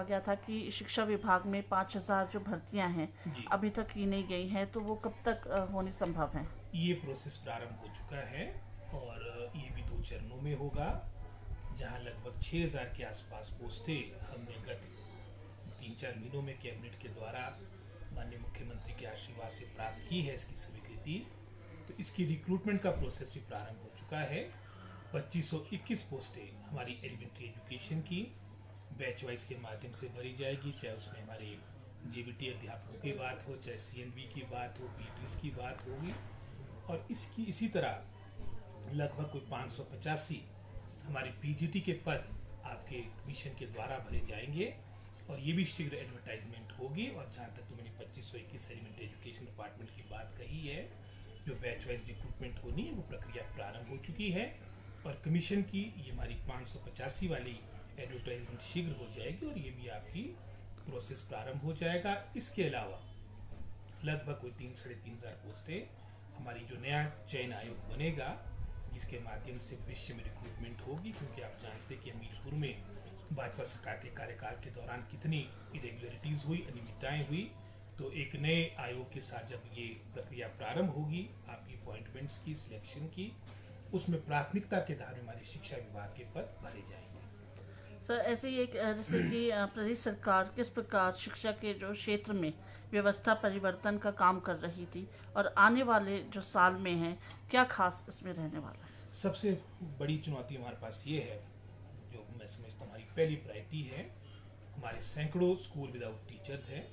कहा गया था कि शिक्षा विभाग में 5,000 जो भर्तियां हैं जी। अभी तक की नहीं गई हैं, तो वो कब तक होनी संभव है? ये प्रोसेस प्रारंभ हो चुका है और ये भी 2 चरणों में होगा, जहां लगभग 6,000 के आसपास पोस्टें हमने गत 3-4 महीनों में कैबिनेट के द्वारा माननीय मुख्यमंत्री के आशीर्वाद से प्राप्त की है इसकी स्वीकृति। तो इसकी रिक्रूटमेंट का प्रोसेस भी प्रारंभ हो चुका है। 2521 पोस्टें हमारी एलिमेंट्री एजुकेशन की बैच वाइज के माध्यम से भरी जाएगी, चाहे उसमें हमारे जेबीटी अध्यापकों की बात हो, चाहे सीएनबी की बात हो, पीटीएस की बात होगी। और इसकी इसी तरह लगभग कोई 585 हमारे पीजीटी के पद आपके कमीशन के द्वारा भरे जाएंगे और ये भी शीघ्र एडवर्टाइजमेंट होगी। और जहाँ तक तो मैंने 2521 एलिमेंट्री एजुकेशन डिपार्टमेंट की बात कही है, जो बैच वाइज रिक्रूटमेंट होनी है वो प्रक्रिया प्रारंभ हो चुकी है और कमीशन की ये हमारी 585 वाली एडवर्टाइजमेंट शीघ्र हो जाएगी और ये भी आपकी प्रोसेस प्रारंभ हो जाएगा। इसके अलावा लगभग कोई 3-3,500 पोस्टें हमारी जो नया चयन आयोग बनेगा, जिसके माध्यम से भविष्य में रिक्रूटमेंट होगी, क्योंकि आप जानते हैं कि हमीरपुर में भाजपा सरकार के कार्यकाल के दौरान कितनी इरेगुलरिटीज़ हुई, अनियमितताएं हुई। तो एक नए आयोग के साथ जब ये प्रक्रिया प्रारंभ होगी आपकी अपॉइंटमेंट्स की, सिलेक्शन की, उसमें प्राथमिकता के आधार में हमारी शिक्षा विभाग के पद भरे जाएंगे। सर, ऐसे ही एक जैसे कि प्रदेश सरकार किस प्रकार शिक्षा के जो क्षेत्र में व्यवस्था परिवर्तन का काम कर रही थी और आने वाले जो साल में है, क्या खास इसमें रहने वाला है? सबसे बड़ी चुनौती हमारे पास ये है, जो मैं समझता हूँ हमारी पहली प्रायोरिटी है, हमारे सैकड़ों स्कूल विदाउट टीचर्स हैं।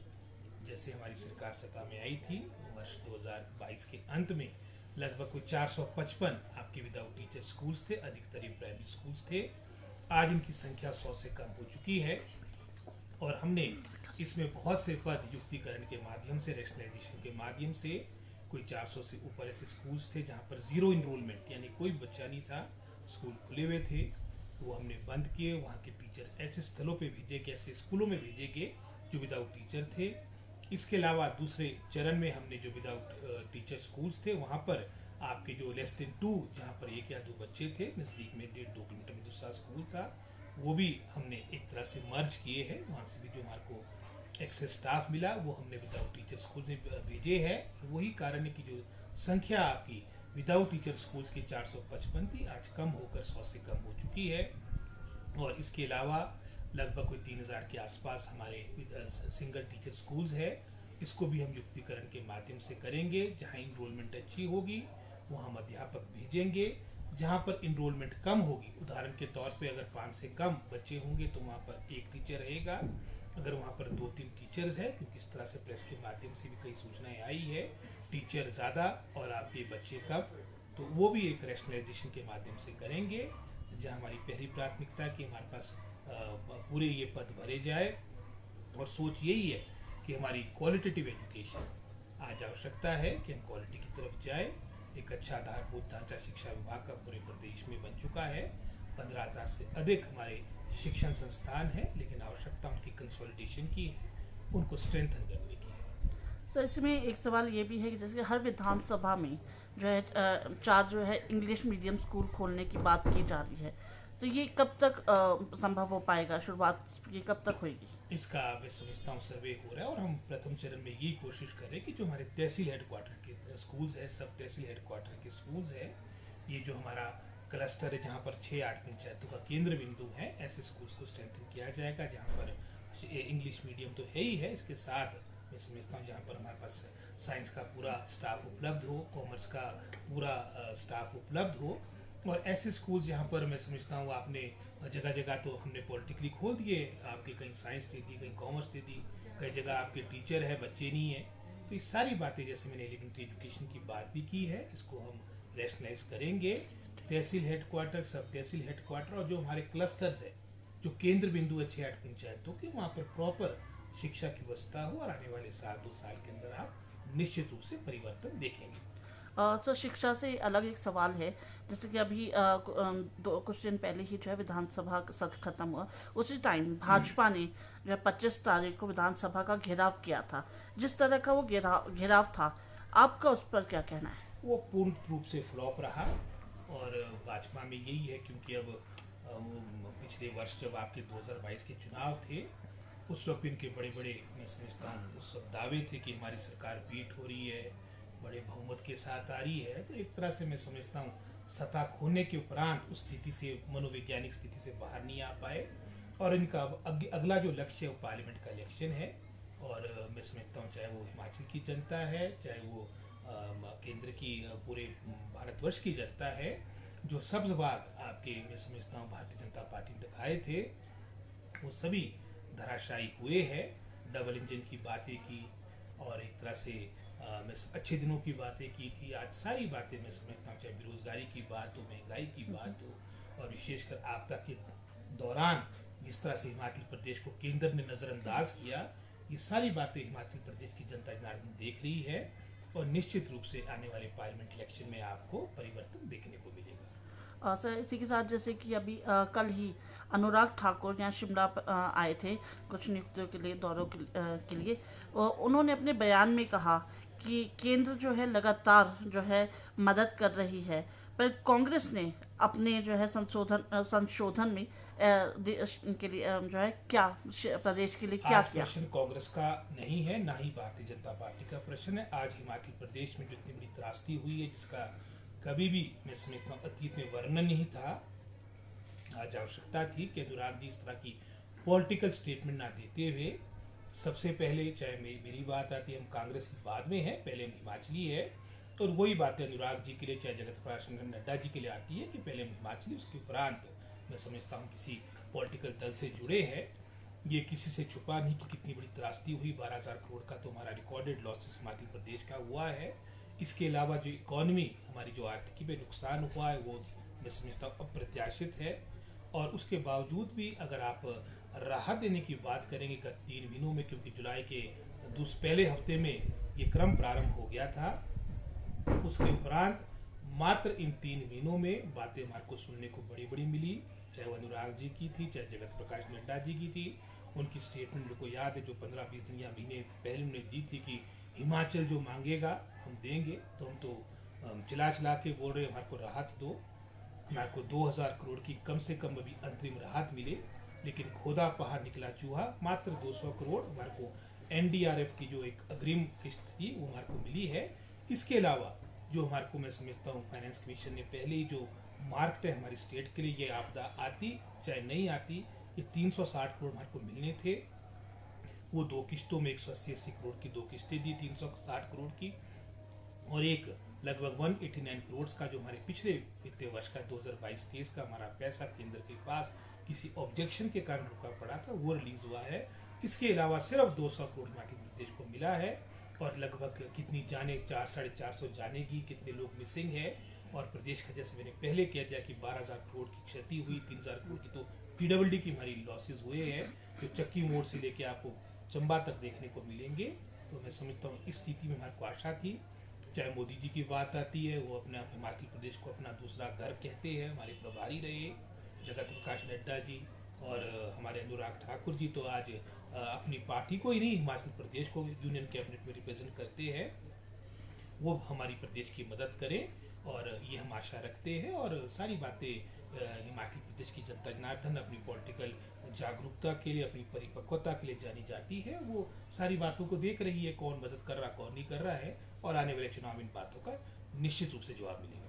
जैसे हमारी सरकार सत्ता में आई थी वर्ष 2022 के अंत में लगभग कोई 455 आपके विदाउट टीचर स्कूल्स थे, अधिकतर ये प्राइमरी स्कूल्स थे। आज इनकी संख्या 100 से कम हो चुकी है और हमने इसमें बहुत से पद युक्तिकरण के माध्यम से, रैशनलाइजेशन के माध्यम से, कोई 400 से ऊपर ऐसे स्कूल्स थे जहाँ पर जीरो इनरोलमेंट यानी कोई बच्चा नहीं था, स्कूल खुले हुए थे, तो वो हमने बंद किए। वहाँ के टीचर ऐसे स्थलों पे भेजे गए, ऐसे स्कूलों में भेजे गए जो विदाउट टीचर थे। इसके अलावा दूसरे चरण में हमने जो विदाउट टीचर स्कूल्स थे वहाँ पर आपके जो लेस देन 2, जहाँ पर 1 या 2 बच्चे थे, नज़दीक में 1.5-2 किलोमीटर में दूसरा स्कूल था, वो भी हमने एक तरह से मर्ज किए हैं। वहाँ से भी जो हमारे को एक्सेस स्टाफ मिला वो हमने विदाउट टीचर स्कूल में भेजे हैं। वही कारण है कि जो संख्या आपकी विदाउट टीचर स्कूल्स की 455 थी, आज कम होकर 100 से कम हो चुकी है। और इसके अलावा लगभग कोई 3,000 के आसपास हमारे सिंगल टीचर स्कूल्स है, इसको भी हम युक्तिकरण के माध्यम से करेंगे। जहाँ इनरोलमेंट अच्छी होगी वहाँ हम अध्यापक भेजेंगे, जहाँ पर इनरोलमेंट कम होगी, उदाहरण के तौर पे अगर 5 से कम बच्चे होंगे तो वहाँ पर 1 टीचर रहेगा, अगर वहाँ पर 2-3 टीचर्स है, क्योंकि इस तरह से प्रेस के माध्यम से भी कई सूचनाएं आई है, टीचर ज़्यादा और आपके बच्चे कम, तो वो भी एक रैशनलाइजेशन के माध्यम से करेंगे। जहाँ हमारी पहली प्राथमिकता है कि हमारे पास पूरे ये पद भरे जाए और सोच यही है कि हमारी क्वालिटेटिव एजुकेशन, आज आवश्यकता है कि हम क्वालिटी की तरफ जाए। एक अच्छा आधारभूत ढांचा शिक्षा विभाग का पूरे प्रदेश में बन चुका है, 15,000 से अधिक हमारे शिक्षण संस्थान है, लेकिन आवश्यकता उनकी कंसोलिडेशन की है, उनको स्ट्रेंथन करने की है। सर, इसमें एक सवाल ये भी है कि जैसे हर विधानसभा में जो है 4 जो है इंग्लिश मीडियम स्कूल खोलने की बात की जा रही है, तो ये कब तक संभव हो पाएगा? शुरुआत ये कब तक होगी? इसका मैं समझता हूँ सर्वे हो रहा है और हम प्रथम चरण में यही कोशिश करें कि जो हमारे तहसील हेडक्वार्टर के स्कूल्स है, सब तहसील हेडक्वार्टर के स्कूल्स है, ये जो हमारा क्लस्टर है जहाँ पर 6-8 पंचायतों का केंद्र बिंदु है, ऐसे स्कूल्स को स्ट्रेंथन किया जाएगा जहाँ पर इंग्लिश मीडियम तो है ही है, इसके साथ मैं समझता हूँ जहाँ पर हमारे पास साइंस का पूरा स्टाफ उपलब्ध हो, कॉमर्स का पूरा स्टाफ उपलब्ध हो। और ऐसे स्कूल जहाँ पर मैं समझता हूँ आपने जगह जगह तो हमने पॉलिटिकली खोल दिए, आपके कहीं साइंस दे दी, कहीं कॉमर्स दे दी, कई जगह आपके टीचर है बच्चे नहीं है, तो ये सारी बातें जैसे मैंने एलिमेंट्री एजुकेशन की बात भी की है, इसको हम रैशनलाइज करेंगे। तहसील हेडक्वार्टर, सब तहसील हेडक्वार्टर और जो हमारे क्लस्टर्स है, जो केंद्र बिंदु है 6-8 पंचायतों के, वहाँ पर प्रॉपर शिक्षा की व्यवस्था हो और आने वाले 7-2 साल के अंदर आप निश्चित रूप से परिवर्तन देखेंगे। सर, शिक्षा से अलग एक सवाल है, जैसे कि अभी कुछ दिन पहले ही जो है विधानसभा का सत्र खत्म हुआ, उसी टाइम भाजपा ने जो है 25 तारीख को विधानसभा का घेराव किया था। जिस तरह का वो घेराव था, आपका उस पर क्या कहना है? वो पूर्ण रूप से फ्लॉप रहा और भाजपा में यही है, क्योंकि अब पिछले वर्ष जब आपके 2022 के चुनाव थे उस वक्त इनके बड़े बड़े, मैं समझता हूँ उस वक्त दावे थे कि हमारी सरकार बीट हो रही है, बड़े बहुमत के साथ आ रही है। तो एक तरह से मैं समझता हूँ सत्ता खोने के उपरांत उस स्थिति से, मनोवैज्ञानिक स्थिति से बाहर नहीं आ पाए, और इनका अब अगला जो लक्ष्य है वो पार्लियामेंट का इलेक्शन है। और मैं समझता हूँ चाहे वो हिमाचल की जनता है, चाहे वो केंद्र की पूरे भारतवर्ष की जनता है, जो सब्ज बाग आपके, मैं समझता हूँ भारतीय जनता पार्टी ने दिखाए थे, वो सभी धराशायी हुए हैं। डबल इंजन की बातें की, और एक तरह से मैं अच्छे दिनों की बातें की थी। आज सारी बातें मैं समझता हूँ, चाहे बेरोजगारी की बात हो, महंगाई की बात हो, और विशेषकर आपदा के दौरान जिस तरह से हिमाचल प्रदेश को केंद्र ने नज़रअंदाज किया, ये सारी बातें हिमाचल प्रदेश की जनता जनार्दन देख रही है। और निश्चित रूप से आने वाले पार्लियामेंट इलेक्शन में आपको परिवर्तन देखने को मिलेगा। सर, इसी के साथ जैसे कि अभी कल ही अनुराग ठाकुर यहाँ शिमला आए थे कुछ नियुक्तियों के लिए, दौरों के लिए। उन्होंने अपने बयान में कहा कि केंद्र जो है लगातार जो है मदद कर रही है, पर कांग्रेस ने अपने जो है संशोधन में देश के लिए जो है क्या, प्रदेश के लिए क्या आज किया। प्रश्न कांग्रेस का नहीं है, ना ही भारतीय जनता पार्टी का प्रश्न है। आज हिमाचल प्रदेश में जो इतनी बड़ी त्रासदी हुई है, जिसका कभी भी मैं समझता हूँ अतीत में वर्णन नहीं था, आज आवश्यकता थी कि अनुराग जी इस तरह की पॉलिटिकल स्टेटमेंट ना देते हुए सबसे पहले, चाहे मेरी बात आती है, हम कांग्रेस की बाद में है, पहले हम हिमाचली है, और वही बातें अनुराग जी के लिए, चाहे जगत प्रकाश नड्डा जी के लिए आती है कि पहले हम हिमाचली, उसके उपरांत मैं समझता हूँ किसी पॉलिटिकल दल से जुड़े हैं। ये किसी से छुपा नहीं कि कितनी बड़ी त्रासदी हुई। 12,000 करोड़ का तो हमारा रिकॉर्डेड लॉसेस हिमाचल प्रदेश का हुआ है। इसके अलावा जो इकोनॉमी, हमारी जो आर्थिकी में नुकसान हुआ है, वो मैं समझता हूँ अप्रत्याशित है। और उसके बावजूद भी अगर आप राहत देने की बात करेंगे गत 3 महीनों में, क्योंकि जुलाई के पहले हफ्ते में ये क्रम प्रारंभ हो गया था, उसके उपरांत मात्र इन 3 महीनों में बातें हमारे को सुनने को बड़ी बड़ी मिली, चाहे वो अनुराग जी की थी, चाहे जगत प्रकाश नड्डा जी की थी। उनकी स्टेटमेंट मेरे को याद है जो 15-20 दिन या महीने पहले उन्होंने दी थी कि हिमाचल जो मांगेगा हम देंगे। तो हम तो चिल्ला चिल्ला के बोल रहे हमारे को राहत दो, हमारे को 2,000 करोड़ की कम से कम अभी अंतरिम राहत मिले, लेकिन खोदा पहाड़ निकला चूहा। मात्र 200 करोड़ हमारे को एनडीआरएफ की जो एक अग्रिम किस्त थी वो हमारे को मिली है। इसके अलावा जो हमारे को, मैं समझता हूँ फाइनेंस कमीशन ने पहले ही जो मार्क्ड है हमारी स्टेट के लिए, ये आपदा आती चाहे नहीं आती, ये 360 करोड़ हमारे को मिलने थे। वो 2 किस्तों में 180 करोड़ की 2 किस्तें दी 360 करोड़ की, और एक लगभग 189 करोड़ का जो हमारे पिछले वित्तीय वर्ष का 2022-23 का हमारा पैसा केंद्र के पास किसी ऑब्जेक्शन के कारण रुका पड़ा था, वो रिलीज हुआ है। इसके अलावा सिर्फ 200 करोड़ हिमाचल प्रदेश को मिला है, और लगभग कितनी जाने, 400-450 जाने की, कितने लोग मिसिंग है। और प्रदेश का, जैसे मैंने पहले कह दिया कि 12,000 करोड़ की क्षति हुई, 3,000 करोड़ की तो पीडब्ल्यूडी की हमारी लॉसेज हुए हैं, जो चक्की मोड़ से लेके आपको चंबा तक देखने को मिलेंगे। तो मैं समझता हूँ इस स्थिति में हमारे को आशा थी। चाहे मोदी जी की बात आती है, वो अपने हिमाचल प्रदेश को अपना दूसरा घर कहते हैं, हमारे प्रभारी रहे जगत प्रकाश नड्डा जी, और हमारे अनुराग ठाकुर जी तो आज अपनी पार्टी को ही नहीं, हिमाचल प्रदेश को यूनियन कैबिनेट में रिप्रेजेंट करते हैं। वो हमारी प्रदेश की मदद करें, और ये हम आशा रखते हैं। और सारी बातें हिमाचल प्रदेश की जनता जनार्दन अपनी पॉलिटिकल जागरूकता के लिए, अपनी परिपक्वता के लिए जानी जाती है, वो सारी बातों को देख रही है, कौन मदद कर रहा कौन नहीं कर रहा है, और आने वाले चुनाव में इन बातों का निश्चित रूप से जवाब मिलेगा।